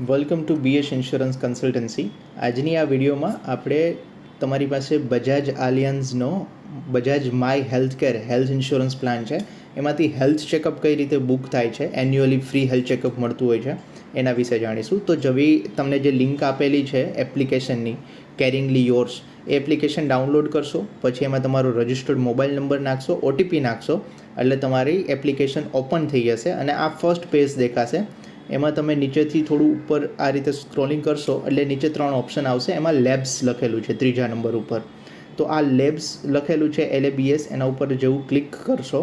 Welcome to BS insurance consultancy. આજની આ વિડીયોમાં આપણે તમારી પાસે બજાજ આલિયાન્સનો Bajaj my health care health insurance plan છે, એમાંથી હેલ્થ ચેકઅપ કઈ રીતે બુક થાય છે, એન્યુઅલી ફ્રી હેલ્થ ચેકઅપ મળતું હોય છે, એના વિશે જાણીશું. તો તમને જે લિંક આપેલી છે એપ્લિકેશનની કેરિંગલી યોર્સ, એ એપ્લિકેશન ડાઉનલોડ કરશો, પછી એમાં તમારો રજિસ્ટર્ડ મોબાઈલ નંબર નાખશો, ઓટીપી નાખશો, એટલે તમારી એપ્લિકેશન ઓપન થઈ જશે અને આ ફર્સ્ટ પેજ દેખાશે. એમાં તમે નીચેથી થોડું ઉપર આ રીતે સ્ક્રોલિંગ કરશો એટલે નીચે 3 ઓપ્શન આવશે. એમાં લેબ્સ લખેલું છે 3જા નંબર ઉપર. તો આ લેબ્સ લખેલું છે LABS, એના ઉપર જેવું ક્લિક કરશો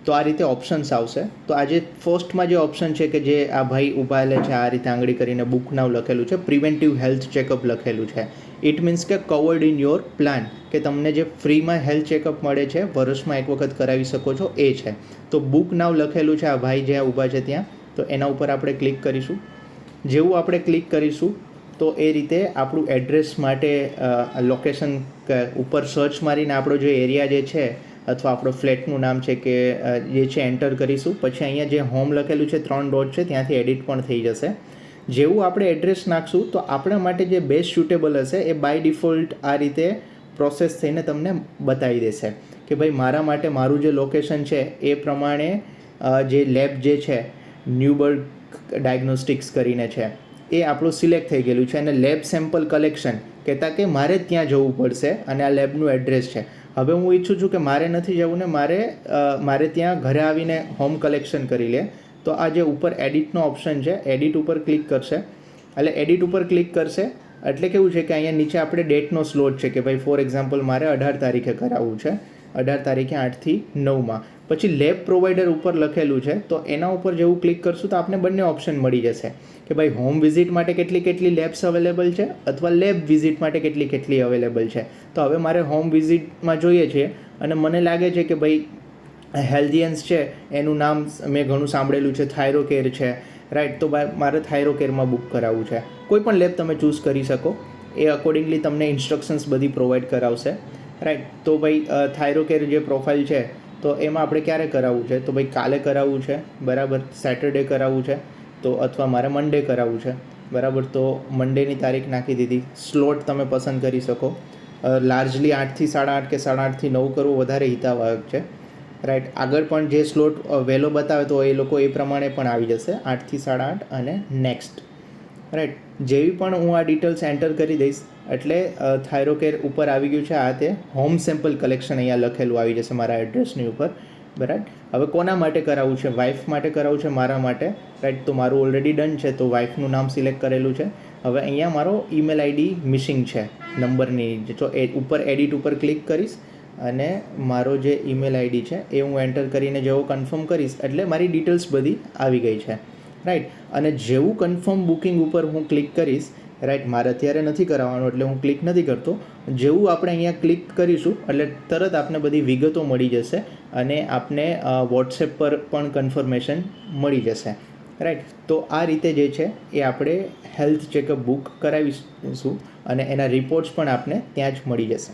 તો આ રીતે ઓપ્શન્સ આવશે. તો આ જે ફર્સ્ટમાં જે ઓપ્શન છે કે જે આ ભાઈ ઊભા લે છે, આ રીતે આંગળી કરીને બુક નાવ લખેલું છે, પ્રિવેન્ટિવ હેલ્થ ચેકઅપ લખેલું છે. ઇટ મીન્સ કે કવર્ડ ઇન યોર પ્લાન, કે તમને જે ફ્રીમાં હેલ્થ ચેકઅપ મળે છે, વર્ષમાં એક વખત કરાવી શકો છો, એ છે. તો બુક નાવ લખેલું છે, આ ભાઈ જ્યાં ઊભા છે ત્યાં, તો એના ઉપર આપણે ક્લિક કરીશું. જેવું આપણે ક્લિક કરીશું તો એ રીતે આપણું એડ્રેસ માટે લોકેશન ઉપર સર્ચ મારીને આપણો જે એરિયા જે છે અથવા આપણો ફ્લેટનું નામ છે કે જે છે એન્ટર કરીશું. પછી અહીંયા જે હોમ લખેલું છે 3 ડોટ છે ત્યાંથી એડિટ પણ થઈ જશે. જેવું આપણે એડ્રેસ નાખશું તો આપણા માટે જે બેસ્ટ સ્યુટેબલ હશે એ બાય ડિફોલ્ટ આ રીતે પ્રોસેસ થઈને તમને બતાવી દેશે કે ભાઈ મારા માટે મારું જે લોકેશન છે એ પ્રમાણે જે લેબ જે છે ન્યુબર્ગ ડાયગ્નોસ્ટિક્સ કરીને છે એ આપણું સિલેક્ટ થઈ ગયેલું છે અને લેબ સેમ્પલ કલેક્શન કહેતા કે મારે જ ત્યાં જવું પડશે અને આ લેબનું એડ્રેસ છે. હવે હું ઈચ્છું છું કે મારે નથી જવું ને મારે ત્યાં ઘરે આવીને હોમ કલેક્શન કરી લે, તો આ જે ઉપર એડિટનો ઓપ્શન છે, એડિટ ઉપર ક્લિક કરશે. એટલે એડિટ ઉપર ક્લિક કરશે એટલે કેવું છે કે અહીંયા નીચે આપણે ડેટનો સ્લોટ છે કે ભાઈ ફોર એક્ઝામ્પલ મારે 18 તારીખે કરાવવું છે, 18 તારીખે 8 થી 9માં. પછી લેબ પ્રોવાઈડર ઉપર લખેલું છે, તો એના ઉપર જેવું ક્લિક કરશું તો આપને બંને ઓપ્શન મળી જશે કે ભાઈ હોમ વિઝિટ માટે કેટલી લેબ્સ અવેલેબલ છે અથવા લેબ વિઝિટ માટે કેટલી અવેલેબલ છે. તો હવે મારે હોમ વિઝિટમાં જોઈએ છે અને મને લાગે છે કે ભાઈ હેલ્થિયન્સ છે એનું નામ મેં ઘણું સાંભળેલું છે, થાઇરોકેર છે, રાઈટ. તો મારે થાઇરોકેરમાં બુક કરાવવું છે. કોઈ પણ લેબ તમે ચૂઝ કરી શકો, એ અકોર્ડિંગલી તમને ઇન્સ્ટ્રક્શન્સ બધી પ્રોવાઈડ કરાવશે, રાઈટ. તો ભાઈ થાઇરોકેર જે પ્રોફાઇલ છે તો એમાં આપણે ક્યારે કરાવવું છે, તો ભાઈ કાલે કરાવવું છે, બરાબર, સેટરડે કરાવવું છે, તો અથવા મારે મંડે કરાવવું છે, બરાબર. તો મંડેની તારીખ નાખી દીધી. સ્લોટ તમે પસંદ કરી શકો. લાર્જલી 8 થી 8:30 કે 8:30 થી 9 કરવું વધારે હિતાવહક છે, રાઈટ. આગળ પણ જે સ્લોટ વહેલો બતાવે તો એ લોકો એ પ્રમાણે પણ આવી જશે, 8 થી 8:30 અને નેક્સ્ટ, રાઈટ. જેવી પણ હું આ ડિટેલ્સ એન્ટર કરી દઈશ એટલે થાઇરોકેર ઉપર આવી ગયું છે. આ તે હોમ સેમ્પલ કલેક્શન અહીંયા લખેલું આવી જશે મારા એડ્રેસની ઉપર, બરાબર. હવે કોના માટે કરાવવું છે, વાઇફ માટે કરાવવું છે, મારા માટે, રાઈટ. તો મારું ઓલરેડી ડન છે, તો વાઇફનું નામ સિલેક્ટ કરેલું છે. હવે અહીંયા મારો ઈમેલ આઈડી મિસિંગ છે નંબરની, તો એ ઉપર એડિટ ઉપર ક્લિક કરીશ અને મારો જે ઈમેલ આઈડી છે એ હું એન્ટર કરીને જેવો કન્ફર્મ કરીશ એટલે મારી ડિટેલ્સ બધી આવી ગઈ છે, રાઈટ. અને જેવું કન્ફર્મ બુકિંગ ઉપર હું ક્લિક કરીશ, રાઈટ, મારે અત્યારે નથી કરાવવાનું એટલે હું ક્લિક નથી કરતો. જેવું આપણે અહીંયા ક્લિક કરીશું એટલે તરત આપને બધી વિગતો મળી જશે અને આપને વોટ્સએપ પર પણ કન્ફર્મેશન મળી જશે, રાઈટ. તો આ રીતે જે છે એ આપણે હેલ્થ ચેકઅપ બુક કરાવીશું અને એના રિપોર્ટ્સ પણ આપને ત્યાં જ મળી જશે.